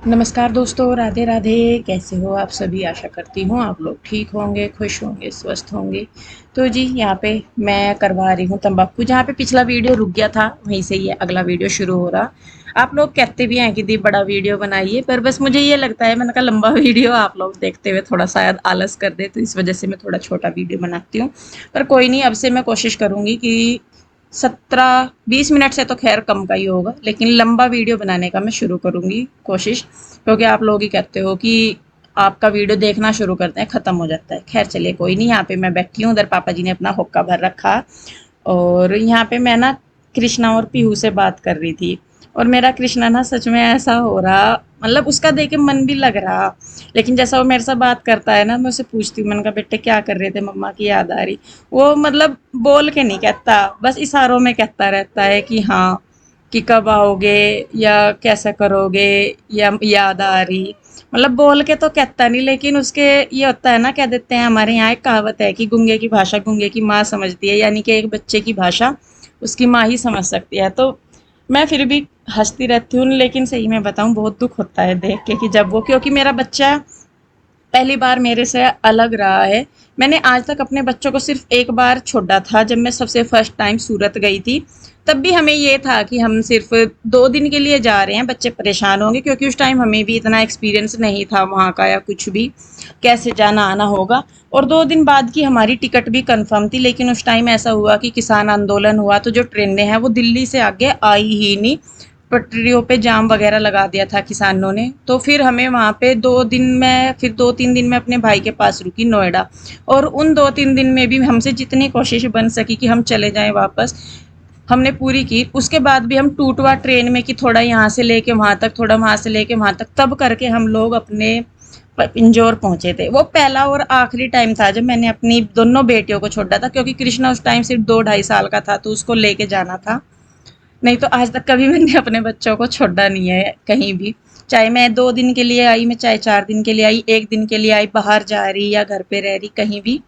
नमस्कार दोस्तों, राधे राधे। कैसे हो आप सभी? आशा करती हूँ आप लोग ठीक होंगे, खुश होंगे, स्वस्थ होंगे। तो जी यहाँ पे मैं करवा रही हूँ तंबाकू। जहाँ पे पिछला वीडियो रुक गया था वहीं से ये अगला वीडियो शुरू हो रहा। आप लोग कहते भी हैं कि दी बड़ा वीडियो बनाइए, पर बस मुझे ये लगता है मैंने कहा लंबा वीडियो आप लोग देखते हुए थोड़ा शायद आलस कर दे, तो इस वजह से मैं थोड़ा छोटा वीडियो बनाती हूँ। पर कोई नहीं, अब से मैं कोशिश करूँगी कि 17-20 मिनट से तो खैर कम का ही होगा, लेकिन लंबा वीडियो बनाने का मैं शुरू करूँगी कोशिश। क्योंकि आप लोग ही कहते हो कि आपका वीडियो देखना शुरू करते हैं ख़त्म हो जाता है। खैर चलिए कोई नहीं, यहाँ पे मैं बैठी हूँ, उधर पापा जी ने अपना हुक्का भर रखा। और यहाँ पे मैं ना कृष्णा और पीहू से बात कर रही थी। और मेरा कृष्णा ना सच में ऐसा हो रहा, मतलब उसका देख के मन भी लग रहा। लेकिन जैसा वो मेरे से बात करता है ना, मैं उससे पूछती हूँ, मैंने कहा बेटे क्या कर रहे थे, मम्मा की याद आ रही। वो मतलब बोल के नहीं कहता, बस इशारों में कहता रहता है कि हाँ, कि कब आओगे या कैसे करोगे या याद आ रही। मतलब बोल के तो कहता नहीं, लेकिन उसके ये होता है ना, कह देते हैं हमारे यहाँ एक कहावत है कि गूंगे की भाषा गूंगे की माँ समझती है, यानी कि एक बच्चे की भाषा उसकी माँ ही समझ सकती है। तो मैं फिर भी हंसती रहती हूँ, लेकिन सही में बताऊँ बहुत दुख होता है देख के कि जब वो, क्योंकि मेरा बच्चा पहली बार मेरे से अलग रहा है। मैंने आज तक अपने बच्चों को सिर्फ एक बार छोड़ा था, जब मैं सबसे फर्स्ट टाइम सूरत गई थी। तब भी हमें ये था कि हम सिर्फ 2 दिन के लिए जा रहे हैं, बच्चे परेशान होंगे, क्योंकि उस टाइम हमें भी इतना एक्सपीरियंस नहीं था वहाँ का या कुछ भी कैसे जाना आना होगा। और 2 दिन बाद की हमारी टिकट भी कंफर्म थी, लेकिन उस टाइम ऐसा हुआ कि किसान आंदोलन हुआ, तो जो ट्रेनें हैं वो दिल्ली से आगे आई ही नहीं। पटरियों पे जाम वगैरह लगा दिया था किसानों ने। तो फिर हमें वहाँ पे 2 दिन में, फिर 2-3 दिन में अपने भाई के पास रुकी नोएडा। और उन 2-3 दिन में भी हमसे जितनी कोशिश बन सकी कि हम चले जाएं वापस, हमने पूरी की। उसके बाद भी हम टूटवा ट्रेन में कि थोड़ा यहाँ से लेके वहाँ तक, थोड़ा वहाँ से लेके वहाँ तक, तब करके हम लोग अपने इंजौर पहुंचे थे। वो पहला और आखिरी टाइम था जब मैंने अपनी दोनों बेटियों को छोड़ा था, क्योंकि कृष्णा उस टाइम सिर्फ 2-2.5 साल का था, तो उसको लेके जाना था। नहीं तो आज तक कभी मैंने अपने बच्चों को छोड़ा नहीं है कहीं भी। चाहे मैं 2 दिन के लिए आई, मैं चाहे 4 दिन के लिए आई, 1 दिन के लिए आई, बाहर जा रही या घर पे रह रही कहीं भी,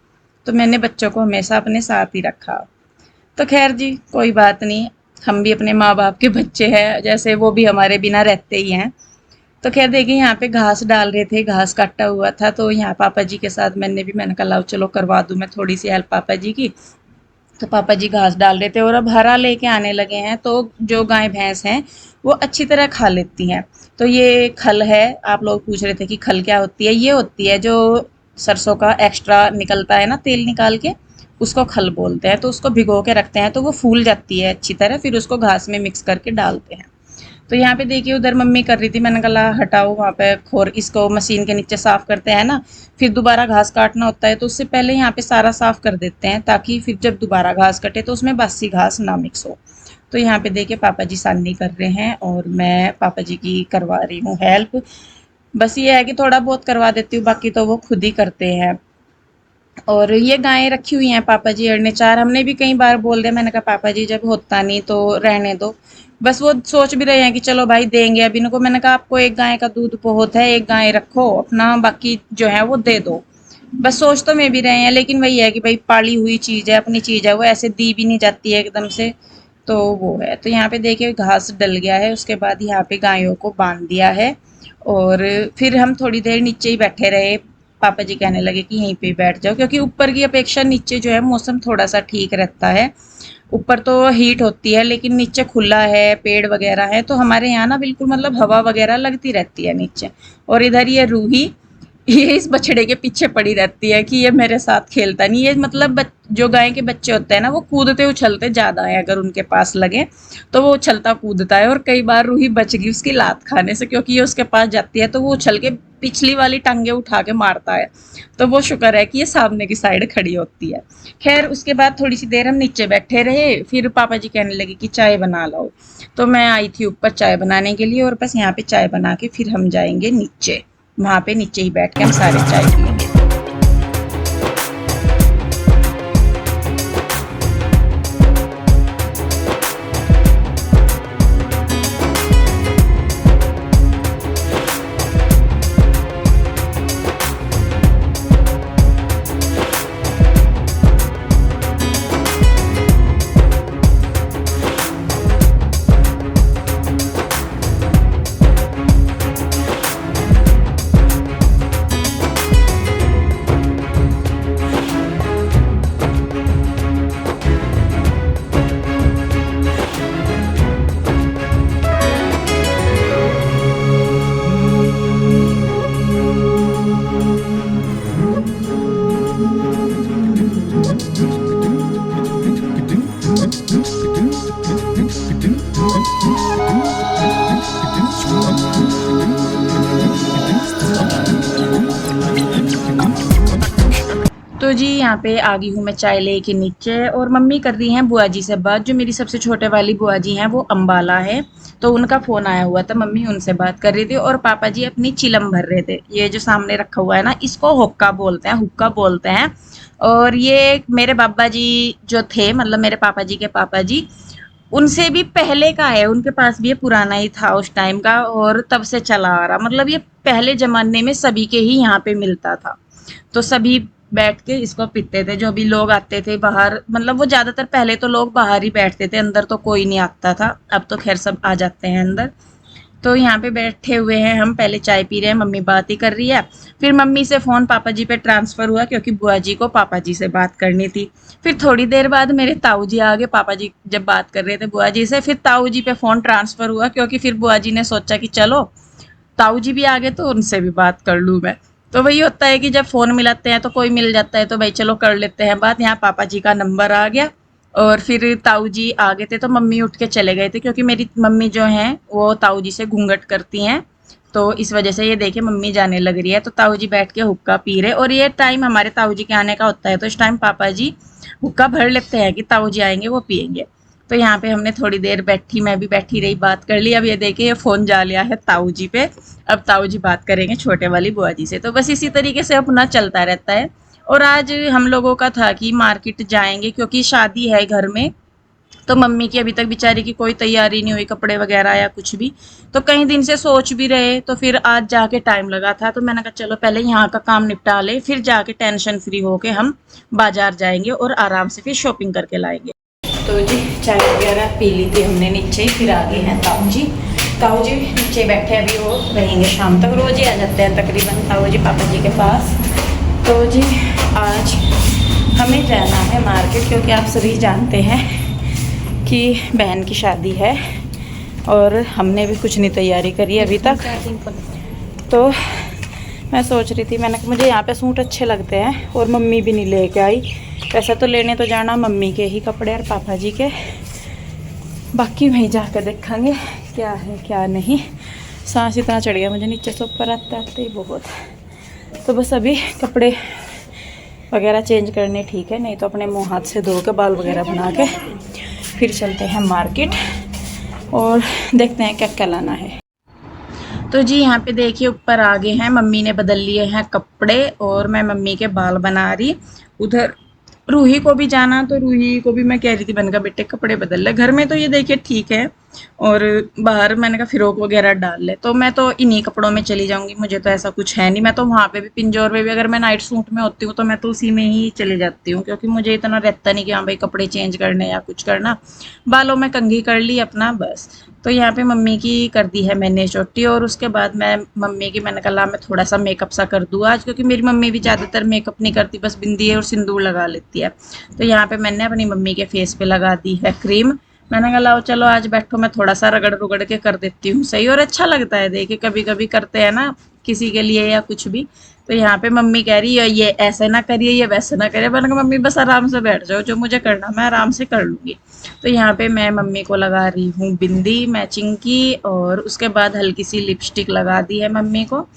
तो मैंने बच्चों को हमेशा अपने साथ ही रखा। तो खैर जी कोई बात नहीं, हम भी अपने माँ बाप के बच्चे हैं, जैसे वो भी हमारे बिना रहते ही हैं। तो खैर देखिए यहाँ पे घास डाल रहे थे, घास काटा हुआ था, तो यहाँ पापा जी के साथ मैंने कहा लाओ चलो करवा दूँ मैं थोड़ी सी हेल्प पापा जी की। तो पापा जी घास डाल रहे थे और अब हरा लेके आने लगे हैं, तो जो गाय भैंस हैं वो अच्छी तरह खा लेती हैं। तो ये खल है। आप लोग पूछ रहे थे कि खल क्या होती है? ये होती है जो सरसों का एक्स्ट्रा निकलता है ना, तेल निकाल के, उसको खल बोलते हैं। तो उसको भिगो के रखते हैं तो वो फूल जाती है अच्छी तरह, फिर उसको घास में मिक्स करके डालते हैं। तो यहाँ पे देखिए उधर मम्मी कर रही थी, मैंने कहा हटाओ वहाँ पे खोर, इसको मशीन के नीचे साफ करते हैं ना, फिर दोबारा घास काटना होता है, तो उससे पहले यहाँ पे सारा साफ कर देते हैं, ताकि फिर जब दोबारा घास कटे तो उसमें बासी घास ना मिक्स हो। तो यहाँ पे देखिए पापा जी साननी कर रहे हैं और मैं पापा जी की करवा रही हूँ हेल्प। बस ये है कि थोड़ा बहुत करवा देती हूँ, बाकी तो वो खुद ही करते हैं। और ये गायें रखी हुई हैं पापा जी अड़ने चार, हमने भी कई बार बोल दिया, मैंने कहा पापा जी जब होता नहीं तो रहने दो। बस वो सोच भी रहे हैं कि चलो भाई देंगे अब इनको। मैंने कहा आपको एक गाय का दूध बहुत है, एक गाय रखो अपना, बाकी जो है वो दे दो। बस सोच तो में भी रहे हैं, लेकिन वही है कि भाई पाली हुई चीज़ है, अपनी चीज़ है, वो ऐसे दी भी नहीं जाती है एकदम से। तो वो है। तो यहाँ पे देखिए घास डल गया है, उसके बाद यहाँ पे गायों को बांध दिया है। और फिर हम थोड़ी देर नीचे ही बैठे रहे। पापा जी कहने लगे कि यहीं पे बैठ जाओ, क्योंकि ऊपर की अपेक्षा नीचे जो है मौसम थोड़ा सा ठीक रहता है। ऊपर तो हीट होती है, लेकिन नीचे खुला है, पेड़ वगैरह है, तो हमारे यहाँ ना बिल्कुल मतलब हवा वगैरह लगती रहती है नीचे। और इधर ये रूही, ये इस बछड़े के पीछे पड़ी रहती है कि ये मेरे साथ खेलता नहीं। ये मतलब जो गाय के बच्चे होते हैं ना, वो कूदते उछलते ज्यादा है, अगर उनके पास लगे तो वो उछलता कूदता है। और कई बार रूही बच गई उसकी लात खाने से, क्योंकि ये उसके पास जाती है तो वो उछल के पिछली वाली टांगे उठा के मारता है। तो वो शुक्र है कि ये सामने की साइड खड़ी होती है। खैर उसके बाद थोड़ी सी देर हम नीचे बैठे रहे, फिर पापा जी कहने लगे कि चाय बना लो। तो मैं आई थी ऊपर चाय बनाने के लिए, और बस यहाँ पे चाय बना के फिर हम जाएंगे नीचे। वहाँ पे नीचे ही बैठ के हम सारे चाय पियेंगे। तो जी यहाँ पे आ गई हूँ मैं चाय लेके नीचे, और मम्मी कर रही हैं बुआ जी से बात। जो मेरी सबसे छोटे वाली बुआ जी हैं वो अम्बाला है, तो उनका फ़ोन आया हुआ था, मम्मी उनसे बात कर रही थी। और पापा जी अपनी चिलम भर रहे थे। ये जो सामने रखा हुआ है ना, इसको हुक्का बोलते हैं, हुक्का बोलते हैं। और ये मेरे बाबा जी जो थे, मतलब मेरे पापा जी के पापा जी, उनसे भी पहले का है, उनके पास भी ये पुराना ही था उस टाइम का, और तब से चला आ रहा। मतलब ये पहले ज़माने में सभी के ही यहाँ पे मिलता था, तो सभी बैठ के इसको पीते थे। जो भी लोग आते थे बाहर, मतलब वो ज़्यादातर पहले तो लोग बाहर ही बैठते थे, अंदर तो कोई नहीं आता था। अब तो खैर सब आ जाते हैं अंदर। तो यहाँ पे बैठे हुए हैं हम, पहले चाय पी रहे हैं, मम्मी बात ही कर रही है। फिर मम्मी से फ़ोन पापा जी पे ट्रांसफ़र हुआ, क्योंकि बुआ जी को पापा जी से बात करनी थी। फिर थोड़ी देर बाद मेरे ताऊ जी आ गए, पापा जी जब बात कर रहे थे बुआ जी से, फिर ताऊ जी पे फ़ोन ट्रांसफ़र हुआ, क्योंकि फिर बुआ जी ने सोचा कि चलो ताऊ जी भी आ गए तो उनसे भी बात कर लूँ मैं। तो वही होता है कि जब फ़ोन मिलाते हैं तो कोई मिल जाता है, तो भाई चलो कर लेते हैं बात। यहाँ पापा जी का नंबर आ गया, और फिर ताऊ जी आ गए थे, तो मम्मी उठ के चले गए थे, क्योंकि मेरी मम्मी जो हैं वो ताऊ जी से घूंघट करती हैं। तो इस वजह से ये देखिए मम्मी जाने लग रही है, तो ताऊ जी बैठ के हुक्का पी रहे। और ये टाइम हमारे ताऊ जी के आने का होता है, तो इस टाइम पापा जी हुक्का भर लेते हैं कि ताऊ जी आएंगे वो पियेंगे। तो यहाँ पे हमने थोड़ी देर बैठी, मैं भी बैठी रही, बात कर ली। अब ये देखिए ये फ़ोन जा लिया है ताऊ जी पे। अब ताऊ जी बात करेंगे छोटे वाली बुआ जी से। तो बस इसी तरीके से अपना चलता रहता है। और आज हम लोगों का था कि मार्केट जाएंगे, क्योंकि शादी है घर में। तो मम्मी की अभी तक बेचारी की कोई तैयारी नहीं हुई, कपड़े वगैरह या कुछ भी। तो कई दिन से सोच भी रहे, तो फिर आज जाके टाइम लगा था, तो मैंने कहा चलो पहले यहाँ का काम निपटा ले, फिर जाके टेंशन फ्री होके हम बाजार जाएंगे और आराम से फिर शॉपिंग करके लाएंगे। तो जी चाय वगैरह पी ली थी हमने नीचे ही, फिर आ गए हैं ताऊ जी। ताऊ जी नीचे बैठे, अभी वो रहेंगे शाम तक, रोज़ ही आ जाते हैं तकरीबन ताऊ जी पापा जी के पास। तो जी आज हमें जाना है मार्केट, क्योंकि आप सभी जानते हैं कि बहन की शादी है, और हमने भी कुछ नहीं तैयारी करी अभी तक। तो मैं सोच रही थी, मैंने कहा मुझे यहाँ पे सूट अच्छे लगते हैं, और मम्मी भी नहीं लेके आई। वैसे तो लेने तो जाना मम्मी के ही कपड़े और पापा जी के, बाकी वहीं जाकर देखेंगे क्या है क्या नहीं। सांस इतना चढ़ गया मुझे नीचे से ऊपर आते आते ही बहुत। तो बस अभी कपड़े वगैरह चेंज करने ठीक है, नहीं तो अपने मुँह हाथ से धो के बाल वगैरह बना के फिर चलते हैं मार्केट, और देखते हैं क्या क्या लाना है। तो जी यहाँ पे देखिए ऊपर आ गए हैं, मम्मी ने बदल लिए हैं कपड़े, और मैं मम्मी के बाल बना रही। उधर रूही को भी जाना, तो रूही को भी मैं कह रही थी, मैंने कहा बेटे कपड़े बदल ले। घर में तो ये देखिए ठीक है, और बाहर मैंने कहा फिरोक वगैरह डाल ले। तो मैं तो इन्हीं कपड़ों में चली जाऊंगी, मुझे तो ऐसा कुछ है नहीं। मैं तो वहाँ पे भी पिंजौर में भी अगर मैं नाइट सूट में होती हूँ तो मैं तो उसी में ही चली जाती हूँ, क्योंकि मुझे इतना रहता नहीं कि हाँ भाई कपड़े चेंज करने या कुछ करना। बालों में कंघी कर ली अपना बस। तो यहाँ पे मम्मी की कर दी है मैंने चोटी, और उसके बाद मैं मम्मी की मैंने कहा मैं थोड़ा सा मेकअप सा कर दूँ आज, क्योंकि मेरी मम्मी भी ज़्यादातर मेकअप नहीं करती, बस बिंदी और सिंदूर लगा लेती है। तो यहाँ पे मैंने अपनी मम्मी के फेस पे लगा दी है क्रीम। मैंने कहा लाओ चलो आज बैठो, मैं थोड़ा सा रगड़ रुगड़ के कर देती हूँ सही, और अच्छा लगता है। देखिए कभी कभी करते हैं ना किसी के लिए या कुछ भी। तो यहाँ पे मम्मी कह रही है ये ऐसे ना करिए, ये वैसे ना करिए। मैंने कहा मम्मी बस आराम से बैठ जाओ, जो मुझे करना मैं आराम से कर लूँगी। तो यहाँ पे मैं मम्मी को लगा रही हूँ बिंदी मैचिंग की, और उसके बाद हल्की सी लिपस्टिक लगा दी है मम्मी को।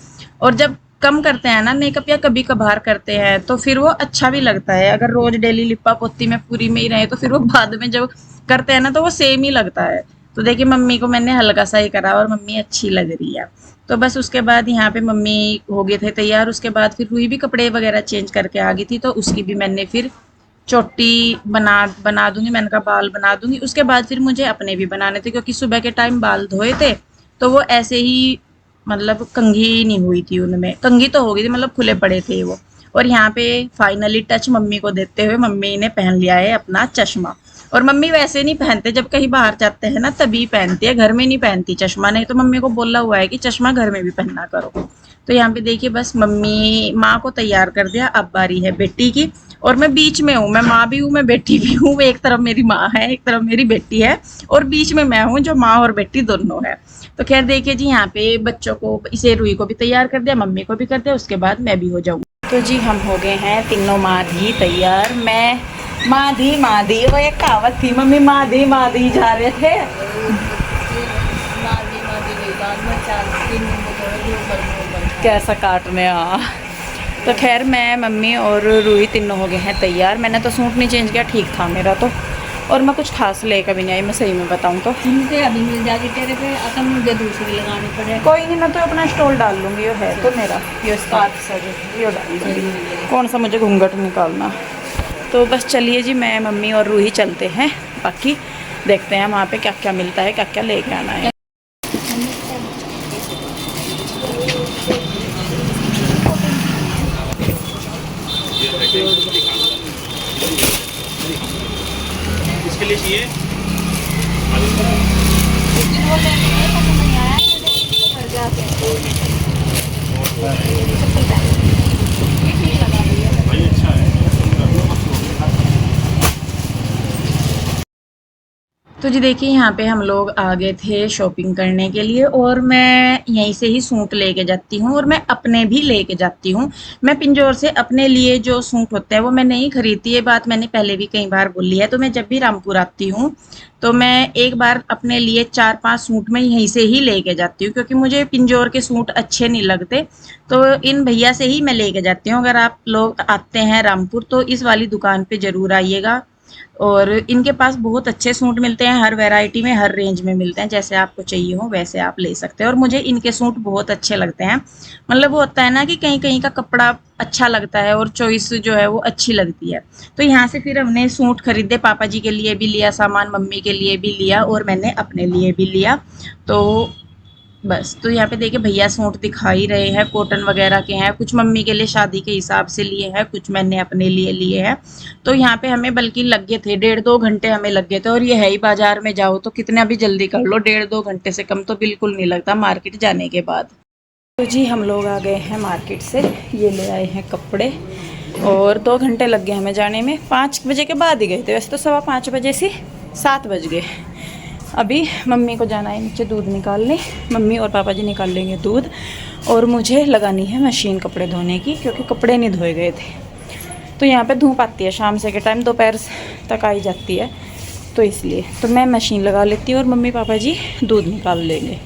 और जब कम करते हैं ना मेकअप या कभी कभार करते हैं तो फिर वो अच्छा भी लगता है। अगर रोज डेली लिपा पोती में पूरी में ही रहे तो फिर वो बाद में जब करते हैं ना तो वो सेम ही लगता है। तो देखिए मम्मी को मैंने हल्का सा ही करा, और मम्मी अच्छी लग रही है। तो बस उसके बाद यहाँ पे मम्मी हो गए थे तैयार। उसके बाद फिर रूही भी कपड़े वगैरह चेंज करके आ गई थी, तो उसकी भी मैंने फिर चोटी बना दूंगी। मैंने कहा बाल बना दूंगी। उसके बाद फिर मुझे अपने भी बनाने थे, क्योंकि सुबह के टाइम बाल धोए थे तो वो ऐसे ही मतलब कंघी नहीं हुई थी, उनमें कंघी तो हो गई थी, मतलब खुले पड़े थे वो। और यहाँ पे फाइनली टच मम्मी को देते हुए मम्मी ने पहन लिया है अपना चश्मा। और मम्मी वैसे नहीं पहनते, जब कहीं बाहर जाते हैं ना तभी पहनती है, घर में नहीं पहनती चश्मा। नहीं तो मम्मी को बोला हुआ है कि चश्मा घर में भी पहनना करो। तो यहाँ पे देखिए बस मम्मी माँ को तैयार कर दिया, अब बारी है बेटी की। और मैं बीच में हूँ, मैं माँ भी हूँ मैं बेटी भी हूँ। एक तरफ मेरी माँ है, एक तरफ मेरी बेटी है, और बीच में मैं हूँ जो माँ और बेटी दोनों है। तो खैर देखिए जी यहाँ पे बच्चों को, इसे रूही को भी तैयार कर दिया, मम्मी को भी कर दिया, उसके बाद मैं भी हो जाऊँगी। तो जी हम हो गए हैं तीनों माधी तैयार। मैं माधी माधी, वो एक कहावत थी, मम्मी माधी माधी जा रहे थे। कैसा काटने, हाँ। तो खैर मैं, मम्मी और रूही तीनों हो गए हैं तैयार। मैंने तो सूट नहीं चेंज किया, ठीक था मेरा तो। और मैं कुछ खास लेकर भी नहीं आई, मैं सही में बताऊँ तो। मुझे अभी मिल जाएगी तेरे पे, अगर मुझे दूसरी लगानी पड़े। कोई नहीं, मैं तो अपना स्टॉल डाल लूँगी, ये है तो मेरा, ये स्कार्फ सा जो ये डाल लूँगी। कौन सा मुझे घूंघट निकालना। तो बस चलिए जी, मैं, मम्मी और रूही चलते हैं। बाकी देखते हैं वहाँ पे क्या क्या मिलता है, क्या क्या लेके आना है। इसके लिए चाहिए भाई, अच्छा है। तो जी देखिए, यहाँ पे हम लोग आ गए थे शॉपिंग करने के लिए, और मैं यहीं से ही सूट लेके जाती हूँ और मैं अपने भी लेके जाती हूँ। मैं पिंजौर से अपने लिए जो सूट होते हैं वो मैं नहीं खरीदती, ये बात मैंने पहले भी कई बार बोली है। तो मैं जब भी रामपुर आती हूँ तो मैं एक बार अपने लिए 4-5 सूट मैं यहीं से ही लेके जाती हूँ, क्योंकि मुझे पिंजौर के सूट अच्छे नहीं लगते। तो इन भैया से ही मैं लेके जाती हूँ। अगर आप लोग आते हैं रामपुर तो इस वाली दुकान पे ज़रूर आइएगा, और इनके पास बहुत अच्छे सूट मिलते हैं, हर वैरायटी में, हर रेंज में मिलते हैं। जैसे आपको चाहिए हो वैसे आप ले सकते हैं, और मुझे इनके सूट बहुत अच्छे लगते हैं। मतलब वो होता है ना कि कहीं कहीं का कपड़ा अच्छा लगता है और चॉइस जो है वो अच्छी लगती है। तो यहाँ से फिर हमने सूट खरीदे, पापा जी के लिए भी लिया सामान, मम्मी के लिए भी लिया, और मैंने अपने लिए भी लिया। तो बस, तो यहाँ पे देखिए भैया सूट दिखा ही रहे हैं, कॉटन वगैरह के हैं, कुछ मम्मी के लिए शादी के हिसाब से लिए हैं, कुछ मैंने अपने लिए लिए हैं। तो यहाँ पे हमें बल्कि लग गए थे 1.5-2 घंटे हमें लग गए थे, और ये है ही बाजार में जाओ तो कितना भी जल्दी कर लो, 1.5-2 घंटे से कम तो बिल्कुल नहीं लगता मार्केट जाने के बाद। तो जी हम लोग आ गए हैं मार्केट से, ये ले आए हैं कपड़े, और 2 घंटे लग गए हमें जाने में। 5 बजे के बाद ही गए थे, वैसे तो 5:15 बजे से 7 बज गए। अभी मम्मी को जाना है नीचे दूध निकालने, मम्मी और पापा जी निकाल लेंगे दूध, और मुझे लगानी है मशीन कपड़े धोने की, क्योंकि कपड़े नहीं धोए गए थे। तो यहाँ पे धूप आती है शाम से के टाइम, दोपहर तक आई जाती है, तो इसलिए तो मैं मशीन लगा लेती हूँ और मम्मी पापा जी दूध निकाल लेंगे।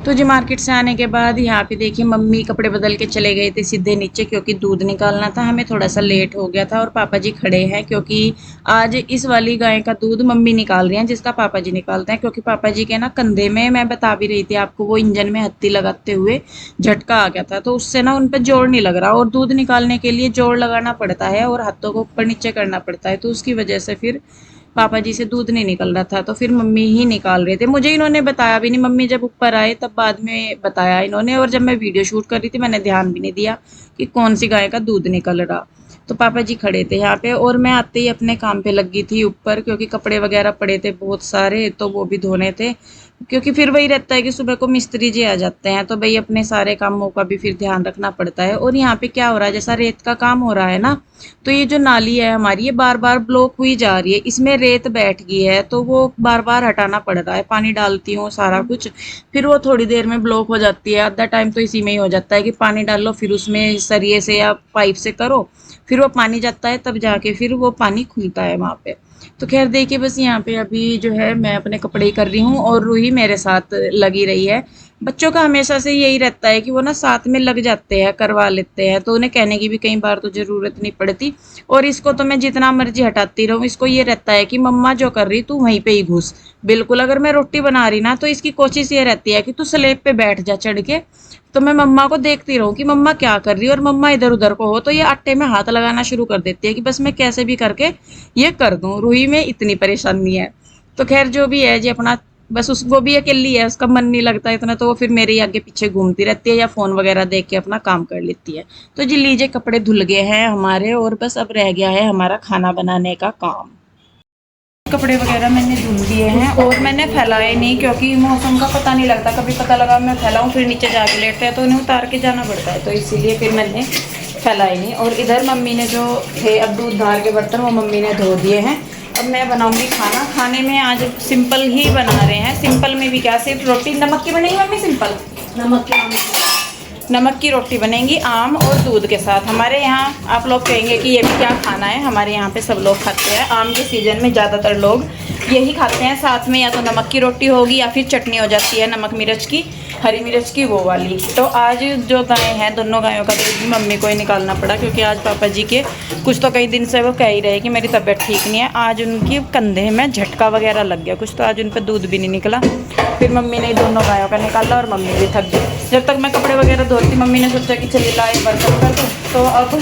तो जी मार्केट से आने के बाद यहाँ पे देखिए मम्मी कपड़े बदल के चले गए थे सीधे नीचे, क्योंकि दूध निकालना था, हमें थोड़ा सा लेट हो गया था। और पापा जी खड़े हैं, क्योंकि आज इस वाली गाय का दूध मम्मी निकाल रही हैं जिसका पापा जी निकालते हैं। क्योंकि पापा जी के ना कंधे में, मैं बता भी रही थी आपको, वो इंजन में हत्ती लगाते हुए झटका आ गया था, तो उससे ना उन पर जोर नहीं लग रहा, और दूध निकालने के लिए जोर लगाना पड़ता है और हाथों को ऊपर नीचे करना पड़ता है, तो उसकी वजह से फिर पापा जी से दूध नहीं निकल रहा था, तो फिर मम्मी ही निकाल रहे थे। मुझे इन्होंने बताया भी नहीं, मम्मी जब ऊपर आए तब बाद में बताया इन्होंने, और जब मैं वीडियो शूट कर रही थी मैंने ध्यान भी नहीं दिया कि कौन सी गाय का दूध निकल रहा। तो पापा जी खड़े थे यहाँ पे, और मैं आते ही अपने काम पे लगी थी ऊपर, क्योंकि कपड़े वगैरह पड़े थे बहुत सारे, तो वो भी धोने थे। क्योंकि फिर वही रहता है कि सुबह को मिस्त्री जी आ जाते हैं, तो भाई अपने सारे कामों का भी फिर ध्यान रखना पड़ता है। और यहाँ पे क्या हो रहा है, जैसा रेत का काम हो रहा है ना, तो ये जो नाली है हमारी, ये बार बार ब्लॉक हुई जा रही है, इसमें रेत बैठ गई है, तो वो बार बार हटाना पड़ रहा है। पानी डालती हूँ सारा कुछ, फिर वो थोड़ी देर में ब्लॉक हो जाती है, आधा टाइम तो इसी में ही हो जाता है कि पानी डालो, फिर उसमें सरिये से या पाइप से करो, फिर वो पानी जाता है, तब जाके फिर वो पानी खुलता है वहाँ पे। तो खैर देखिए, बस यहाँ पे अभी जो है मैं अपने कपड़े ही कर रही हूँ, और रूही मेरे साथ लगी रही है। बच्चों का हमेशा से यही रहता है कि वो ना साथ में लग जाते हैं, करवा लेते हैं, तो उन्हें कहने की भी कई बार तो ज़रूरत नहीं पड़ती। और इसको तो मैं जितना मर्जी हटाती रहूँ, इसको ये रहता है कि मम्मा जो कर रही तू वहीं पे ही घुस। बिल्कुल, अगर मैं रोटी बना रही ना तो इसकी कोशिश ये रहती है कि तू स्लेब पे बैठ जा चढ़ के, तो मैं मम्मा को देखती रहूं कि मम्मा क्या कर रही है, और मम्मा इधर उधर को हो तो ये आटे में हाथ लगाना शुरू कर देती है कि बस मैं कैसे भी करके ये कर दूं। रूही में इतनी परेशानी है। तो खैर जो भी है जी अपना, बस उसको भी अकेली है, उसका मन नहीं लगता इतना, तो वो फिर मेरे ही आगे पीछे घूमती रहती है या फोन वगैरह देख के अपना काम कर लेती है। तो जी लीजिए, कपड़े धुल गए हैं हमारे, और बस अब रह गया है हमारा खाना बनाने का काम। कपड़े वगैरह मैंने धुल दिए हैं, और मैंने फैलाए नहीं, क्योंकि मौसम का पता नहीं लगता, कभी पता लगा मैं फैलाऊं फिर नीचे जाके लेटते हैं तो उन्हें उतार के जाना पड़ता है, तो इसीलिए फिर मैंने फैलाए नहीं। और इधर मम्मी ने जो थे अब दूध धार के बर्तन, वो मम्मी ने धो दिए हैं। अब मैं बनाऊंगी खाना। खाने में आज सिंपल ही बना रहे हैं, सिंपल में भी क्या, सिर्फ रोटी नमक की बनेगी मम्मी, सिंपल नमक की रोटी बनेगी आम और दूध के साथ। हमारे यहाँ, आप लोग कहेंगे कि ये भी क्या खाना है, हमारे यहाँ पे सब लोग खाते हैं। आम के सीज़न में ज़्यादातर लोग यही खाते हैं साथ में, या तो नमक की रोटी होगी या फिर चटनी हो जाती है नमक मिर्च की, हरी मिर्च की, वो वाली। तो आज जो गायें हैं, दोनों गायों का दूध भी मम्मी को ही निकालना पड़ा, क्योंकि आज पापा जी के कुछ तो कई दिन से वो कह ही रहे कि मेरी तबीयत ठीक नहीं है। आज उनकी कंधे में झटका वगैरह लग गया कुछ, तो आज उन पर दूध भी नहीं निकला। फिर मम्मी ने दोनों गायों का निकाला और मम्मी भी थक गई। जब तक मैं कपड़े वगैरह धोती, मम्मी ने सोचा कि चलिए लाए बर्तन कर दूँ। तो अब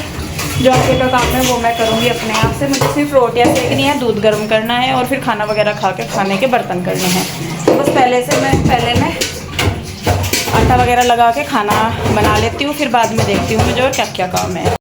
जो आगे का काम है वो मैं करूँगी अपने आप से। मुझे सिर्फ रोटियाँ सेकनी है, दूध गर्म करना है और फिर खाना वगैरह खा के खाने के बर्तन करने हैं। तो बस पहले मैं आटा वगैरह लगा के खाना बना लेती हूँ, फिर बाद में देखती हूँ मुझे और क्या क्या काम है।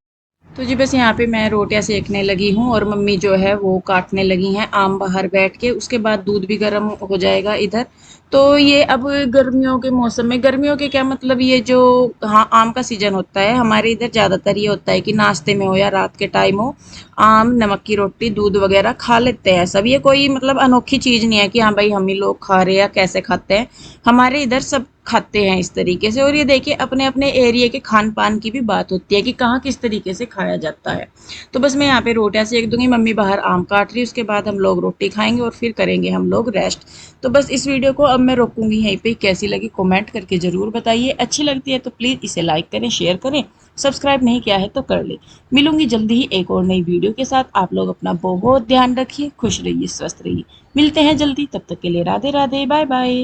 तो जी बस यहाँ पे मैं रोटियाँ सेकने लगी हूँ और मम्मी जो है वो काटने लगी हैं आम बाहर बैठ के। उसके बाद दूध भी गर्म हो जाएगा इधर। तो ये अब गर्मियों के मौसम में, गर्मियों के क्या मतलब, ये जो हाँ आम का सीज़न होता है हमारे इधर, ज़्यादातर ये होता है कि नाश्ते में हो या रात के टाइम हो, आम नमक की रोटी दूध वगैरह खा लेते हैं सब। ये कोई मतलब अनोखी चीज़ नहीं है कि हाँ भाई हम ही लोग खा रहे हैं या कैसे खाते हैं, हमारे इधर सब खाते हैं इस तरीके से। और ये देखिए अपने अपने एरिया के खान पान की भी बात होती है कि कहाँ किस तरीके से खाया जाता है। तो बस मैं यहाँ पे रोटियाँ सेक दूंगी, मम्मी बाहर आम काट रही है, उसके बाद हम लोग रोटी खाएंगे और फिर करेंगे हम लोग रेस्ट। तो बस इस वीडियो को अब मैं रोकूंगी यहीं पे। कैसी लगी कमेंट करके ज़रूर बताइए, अच्छी लगती है तो प्लीज़ इसे लाइक करें, शेयर करें, सब्सक्राइब नहीं किया है तो कर ले। मिलूंगी जल्दी ही एक और नई वीडियो के साथ। आप लोग अपना बहुत ध्यान रखिए, खुश रहिए, स्वस्थ रहिए। मिलते हैं जल्दी, तब तक के लिए राधे राधे, बाय बाय।